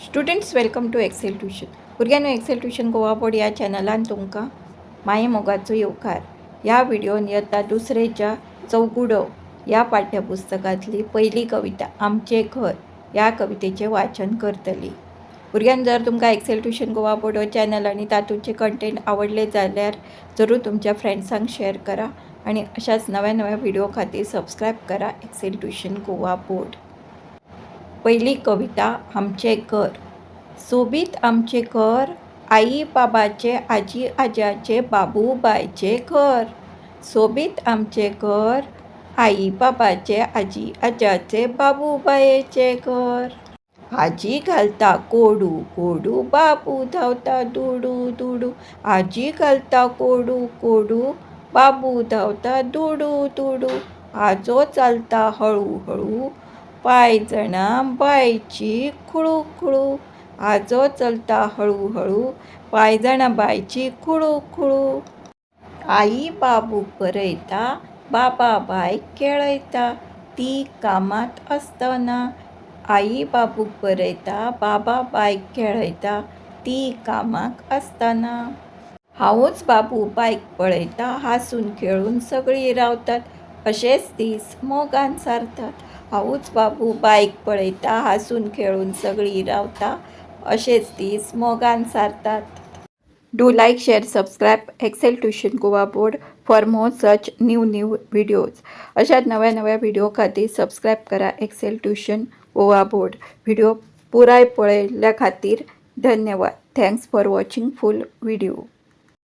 Students welcome to Excel tuition. भुरग्यांनो, Excel tuition Goa board या चॅनलान तुमकां माये मोगाचो येवकार ह्या व्हिडिओन येता दुसरेच्या चौगुडो या पाठ्यपुस्तकातली पहिली कविता आमचे घर या कवितेचे वाचन करतली. भुरग्यांनो, जर तुमकां एक्सेल ट्युशन गोवा बोर्ड हो चॅनल आणि तातूंचे कंटेंट आवडले जाल्यार जरूर तुमच्या फ्रेंड्सांक शेअर करा आणि अशाच नव्या नव्या व्हिडिओ खातीर सबस्क्राईब करा एक्सेल ट्युशन गोवा बोर्ड. पहिली कविता आमचे घर. सोबीत आमचे घर, आई बाबाचे, आजी आज्याचे, बाबू बायचे घर. सोबीत आमचे घर, आई बाबाचे, आजी आज्याचे, बाबू बायेचे घर. आजी घालता कोडू कोडू, बाबू धावता दुडू दुडू. आजी घालता कोडू कोडू, बाबू धावता दुडू दुडू. आजो चालता हळू हळू, पाय जणा बायची खुळू खुळू. आजो चलता हळूहळू, पाय जणा बायची खुळू खुळू. आई बाबूक बरयता, बाबा बायक खेळयता, ती कामात आसतना. आई बाबूक बरयता, बाबा बायक खेळयता, ती कामाक आसतना. हांवूच बाबू बायक पळयता, हांसून खेळून सगळीं रावतात, अशेच दीस मोगान सारतात. हांवूच बाबू बायक पळयता, हांसून खेळून सगळीं रावता, अशेच दीस मोगान सारतात. Do like, share, subscribe Excel tuition Goa board for more such new videos. अशाच नव्या नव्या व्हिडिओ खातीर सबस्क्राईब करा Excel tuition Goa board. Video पुराय पळयल्या खातीर धन्यवाद. Thanks for watching full video.